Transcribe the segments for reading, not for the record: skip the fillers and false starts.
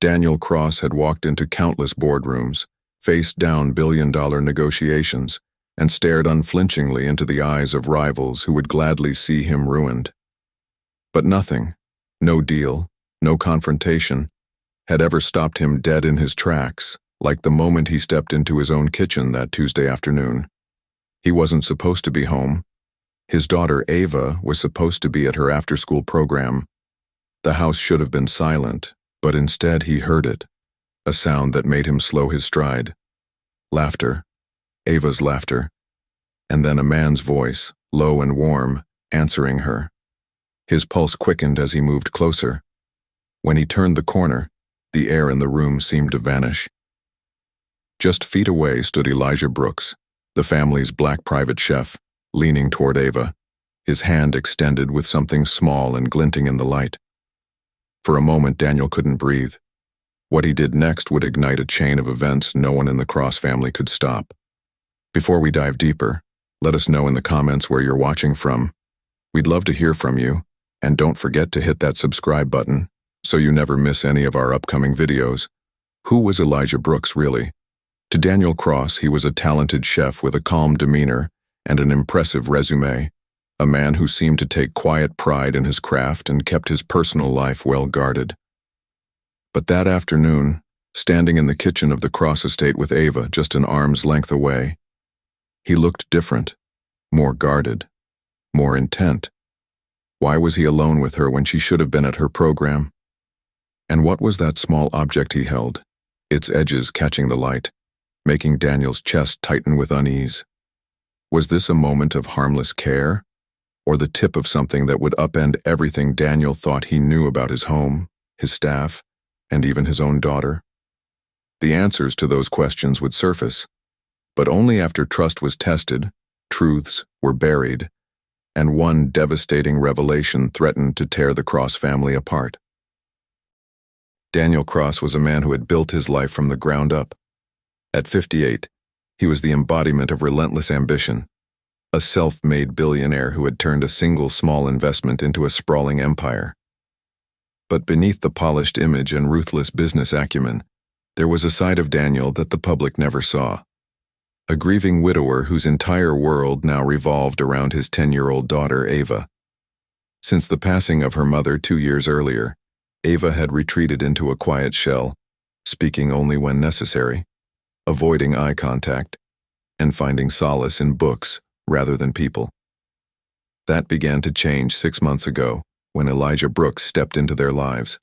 Daniel Cross had walked into countless boardrooms, faced down billion-dollar negotiations, and stared unflinchingly into the eyes of rivals who would gladly see him ruined. But nothing, no deal, no confrontation, had ever stopped him dead in his tracks, like the moment he stepped into his own kitchen that Tuesday afternoon. He wasn't supposed to be home. His daughter, Ava, was supposed to be at her after-school program. The house should have been silent, but instead he heard it, a sound that made him slow his stride. Laughter, Ava's laughter, and then a man's voice, low and warm, answering her. His pulse quickened as he moved closer. When he turned the corner, the air in the room seemed to vanish. Just feet away stood Elijah Brooks, the family's black private chef, leaning toward Ava, his hand extended with something small and glinting in the light. For a moment, Daniel couldn't breathe. What he did next would ignite a chain of events no one in the Cross family could stop. Before we dive deeper, let us know in the comments where you're watching from. We'd love to hear from you, and don't forget to hit that subscribe button so you never miss any of our upcoming videos. Who was Elijah Brooks really? To Daniel Cross, he was a talented chef with a calm demeanor and an impressive resume, a man who seemed to take quiet pride in his craft and kept his personal life well guarded. But that afternoon, standing in the kitchen of the Cross estate with Ava just an arm's length away, he looked different, more guarded, more intent. Why was he alone with her when she should have been at her program? And what was that small object he held, its edges catching the light, making Daniel's chest tighten with unease? Was this a moment of harmless care, or the tip of something that would upend everything Daniel thought he knew about his home, his staff, and even his own daughter? The answers to those questions would surface, but only after trust was tested, truths were buried, and one devastating revelation threatened to tear the Cross family apart. Daniel Cross was a man who had built his life from the ground up. At 58, he was the embodiment of relentless ambition, a self-made billionaire who had turned a single small investment into a sprawling empire. But beneath the polished image and ruthless business acumen, there was a side of Daniel that the public never saw. A grieving widower whose entire world now revolved around his 10-year-old daughter, Ava. Since the passing of her mother 2 years earlier, Ava had retreated into a quiet shell, speaking only when necessary, avoiding eye contact, and finding solace in books rather than people. That began to change 6 months ago when Elijah Brooks stepped into their lives.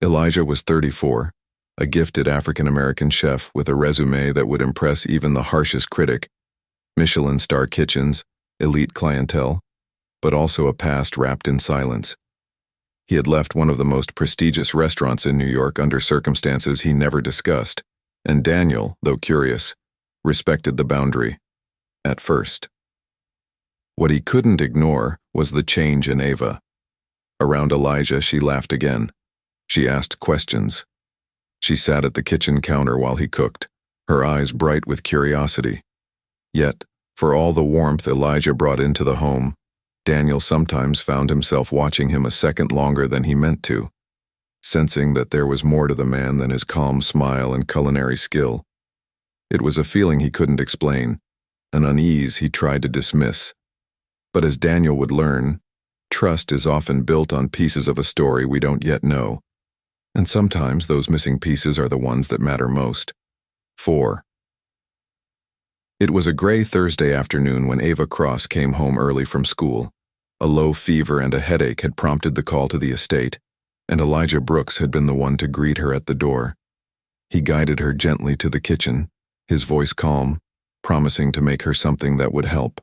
Elijah was 34, a gifted African-American chef with a resume that would impress even the harshest critic, Michelin star kitchens, elite clientele, but also a past wrapped in silence. He had left one of the most prestigious restaurants in New York under circumstances he never discussed, and Daniel, though curious, respected the boundary, at first. What he couldn't ignore was the change in Ava. Around Elijah, she laughed again. She asked questions. She sat at the kitchen counter while he cooked, her eyes bright with curiosity. Yet, for all the warmth Elijah brought into the home, Daniel sometimes found himself watching him a second longer than he meant to, sensing that there was more to the man than his calm smile and culinary skill. It was a feeling he couldn't explain, an unease he tried to dismiss. But as Daniel would learn, trust is often built on pieces of a story we don't yet know, and sometimes those missing pieces are the ones that matter most. 4. It was a gray Thursday afternoon when Ava Cross came home early from school. A low fever and a headache had prompted the call to the estate, and Elijah Brooks had been the one to greet her at the door. He guided her gently to the kitchen, his voice calm, promising to make her something that would help.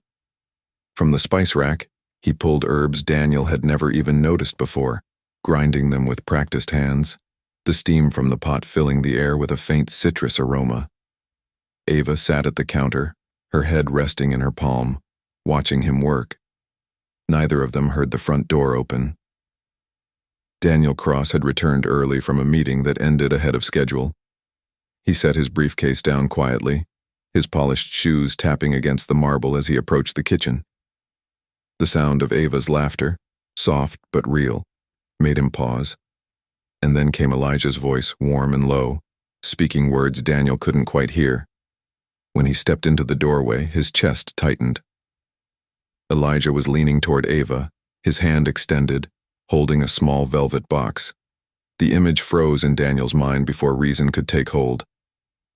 From the spice rack, he pulled herbs Daniel had never even noticed before, grinding them with practiced hands, the steam from the pot filling the air with a faint citrus aroma. Ava sat at the counter, her head resting in her palm, watching him work. Neither of them heard the front door open. Daniel Cross had returned early from a meeting that ended ahead of schedule. He set his briefcase down quietly, his polished shoes tapping against the marble as he approached the kitchen. The sound of Ava's laughter, soft but real, made him pause. And then came Elijah's voice, warm and low, speaking words Daniel couldn't quite hear. When he stepped into the doorway, his chest tightened. Elijah was leaning toward Ava, his hand extended, holding a small velvet box. The image froze in Daniel's mind before reason could take hold.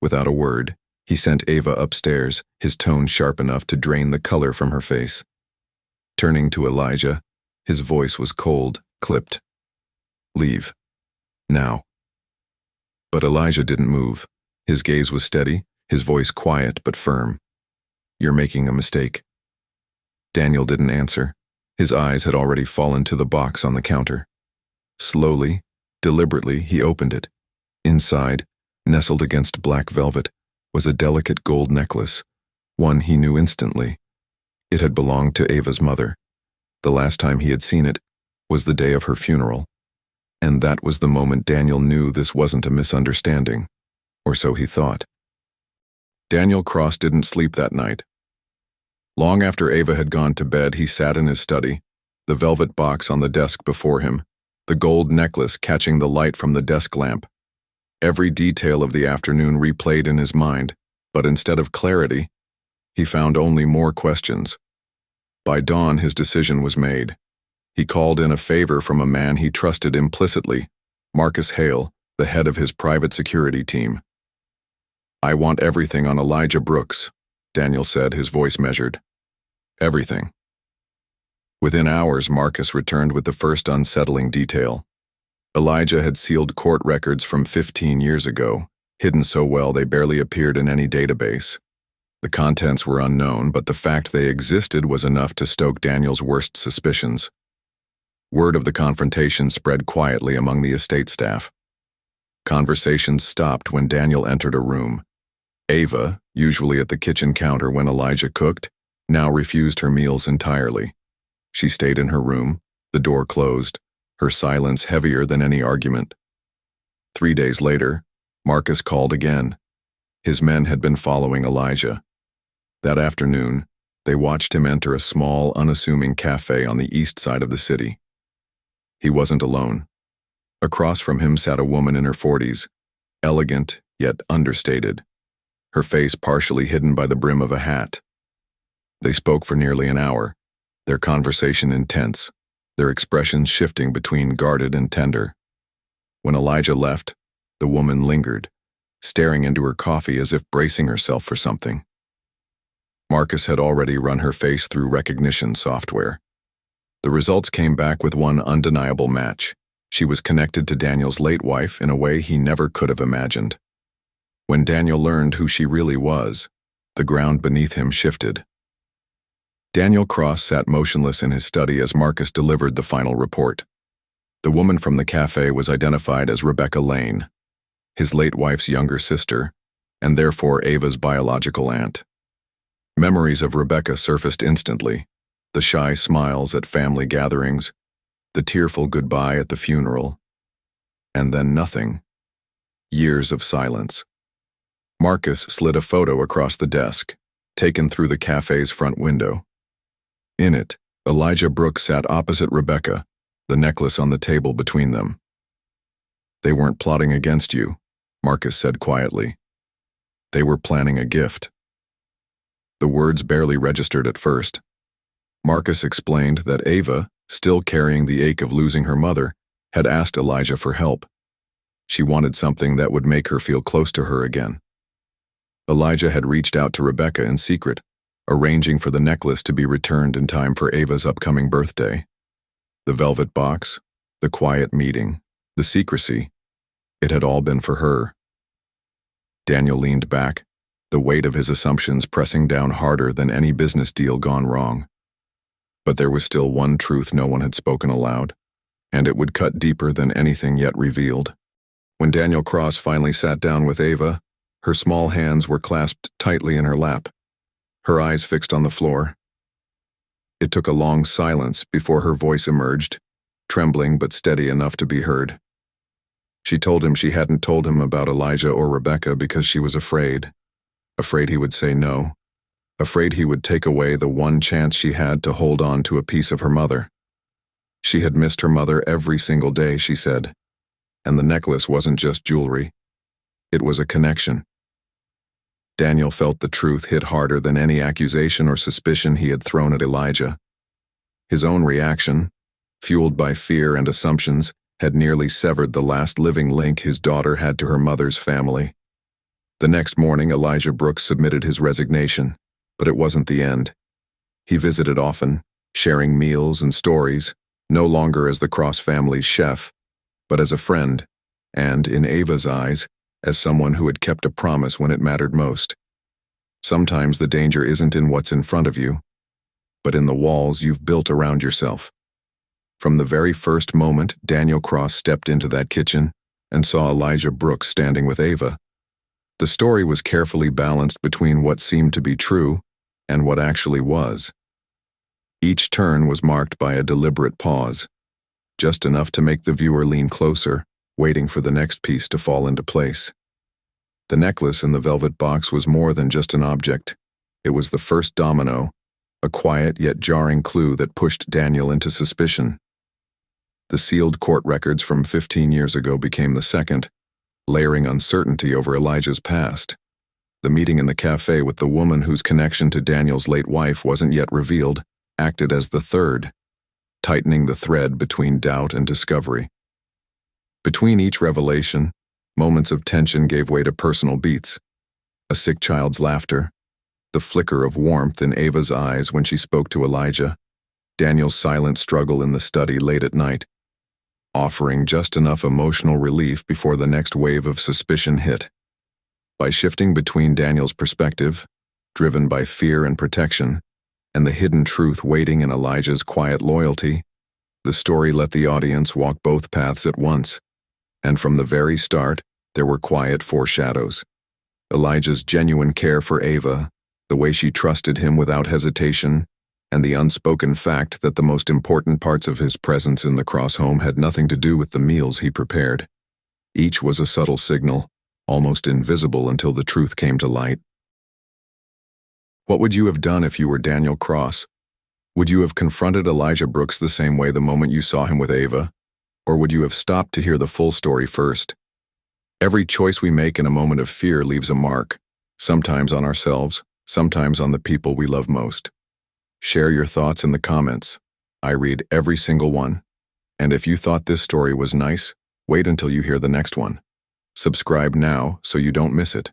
Without a word, he sent Ava upstairs, his tone sharp enough to drain the color from her face. Turning to Elijah, his voice was cold, clipped. "Leave. Now." But Elijah didn't move. His gaze was steady, his voice quiet but firm. "You're making a mistake." Daniel didn't answer. His eyes had already fallen to the box on the counter. Slowly, deliberately, he opened it. Inside, nestled against black velvet, was a delicate gold necklace, one he knew instantly. It had belonged to Ava's mother. The last time he had seen it was the day of her funeral. And that was the moment Daniel knew this wasn't a misunderstanding, or so he thought. Daniel Cross didn't sleep that night. Long after Ava had gone to bed, he sat in his study, the velvet box on the desk before him, the gold necklace catching the light from the desk lamp. Every detail of the afternoon replayed in his mind, but instead of clarity, he found only more questions. By dawn, his decision was made. He called in a favor from a man he trusted implicitly, Marcus Hale, the head of his private security team. "I want everything on Elijah Brooks," Daniel said, his voice measured. "Everything." Within hours, Marcus returned with the first unsettling detail. Elijah had sealed court records from 15 years ago, hidden so well they barely appeared in any database. The contents were unknown, but the fact they existed was enough to stoke Daniel's worst suspicions. Word of the confrontation spread quietly among the estate staff. Conversations stopped when Daniel entered a room. Ava, usually at the kitchen counter when Elijah cooked, now refused her meals entirely. She stayed in her room, the door closed, her silence heavier than any argument. 3 days later, Marcus called again. His men had been following Elijah. That afternoon, they watched him enter a small, unassuming cafe on the east side of the city. He wasn't alone. Across from him sat a woman in her 40s, elegant yet understated, her face partially hidden by the brim of a hat. They spoke for nearly an hour, their conversation intense, their expressions shifting between guarded and tender. When Elijah left, the woman lingered, staring into her coffee as if bracing herself for something. Marcus had already run her face through recognition software. The results came back with one undeniable match. She was connected to Daniel's late wife in a way he never could have imagined. When Daniel learned who she really was, the ground beneath him shifted. Daniel Cross sat motionless in his study as Marcus delivered the final report. The woman from the cafe was identified as Rebecca Lane, his late wife's younger sister, and therefore Ava's biological aunt. Memories of Rebecca surfaced instantly, the shy smiles at family gatherings, the tearful goodbye at the funeral, and then nothing. Years of silence. Marcus slid a photo across the desk, taken through the cafe's front window. In it, Elijah Brooks sat opposite Rebecca, the necklace on the table between them. "They weren't plotting against you," Marcus said quietly. "They were planning a gift." The words barely registered at first. Marcus explained that Ava, still carrying the ache of losing her mother, had asked Elijah for help. She wanted something that would make her feel close to her again. Elijah had reached out to Rebecca in secret, arranging for the necklace to be returned in time for Ava's upcoming birthday. The velvet box, the quiet meeting, the secrecy, it had all been for her. Daniel leaned back, the weight of his assumptions pressing down harder than any business deal gone wrong. But there was still one truth no one had spoken aloud, and it would cut deeper than anything yet revealed. When Daniel Cross finally sat down with Ava, her small hands were clasped tightly in her lap, her eyes fixed on the floor. It took a long silence before her voice emerged, trembling but steady enough to be heard. She told him she hadn't told him about Elijah or Rebecca because she was afraid he would say no, afraid he would take away the one chance she had to hold on to a piece of her mother. She had missed her mother every single day, she said, And the necklace wasn't just jewelry. It was a connection. Daniel felt the truth hit harder than any accusation or suspicion he had thrown at Elijah. His own reaction, fueled by fear and assumptions, had nearly severed the last living link his daughter had to her mother's family. The next morning, Elijah Brooks submitted his resignation, but it wasn't the end. He visited often, sharing meals and stories, no longer as the Cross family's chef, but as a friend, and, in Ava's eyes, as someone who had kept a promise when it mattered most. Sometimes the danger isn't in what's in front of you, but in the walls you've built around yourself. From the very first moment Daniel Cross stepped into that kitchen and saw Elijah Brooks standing with Ava, the story was carefully balanced between what seemed to be true and what actually was. Each turn was marked by a deliberate pause, just enough to make the viewer lean closer, waiting for the next piece to fall into place. The necklace in the velvet box was more than just an object. It was the first domino, a quiet yet jarring clue that pushed Daniel into suspicion. The sealed court records from 15 years ago became the second, layering uncertainty over Elijah's past. The meeting in the cafe with the woman whose connection to Daniel's late wife wasn't yet revealed acted as the third, tightening the thread between doubt and discovery. Between each revelation, moments of tension gave way to personal beats. A sick child's laughter, the flicker of warmth in Ava's eyes when she spoke to Elijah, Daniel's silent struggle in the study late at night, offering just enough emotional relief before the next wave of suspicion hit. By shifting between Daniel's perspective, driven by fear and protection, and the hidden truth waiting in Elijah's quiet loyalty, the story let the audience walk both paths at once. And from the very start, there were quiet foreshadows. Elijah's genuine care for Ava, the way she trusted him without hesitation, and the unspoken fact that the most important parts of his presence in the Cross home had nothing to do with the meals he prepared. Each was a subtle signal, almost invisible until the truth came to light. What would you have done if you were Daniel Cross? Would you have confronted Elijah Brooks the same way the moment you saw him with Ava? Or would you have stopped to hear the full story first? Every choice we make in a moment of fear leaves a mark, sometimes on ourselves, sometimes on the people we love most. Share your thoughts in the comments. I read every single one. And if you thought this story was nice, wait until you hear the next one. Subscribe now so you don't miss it.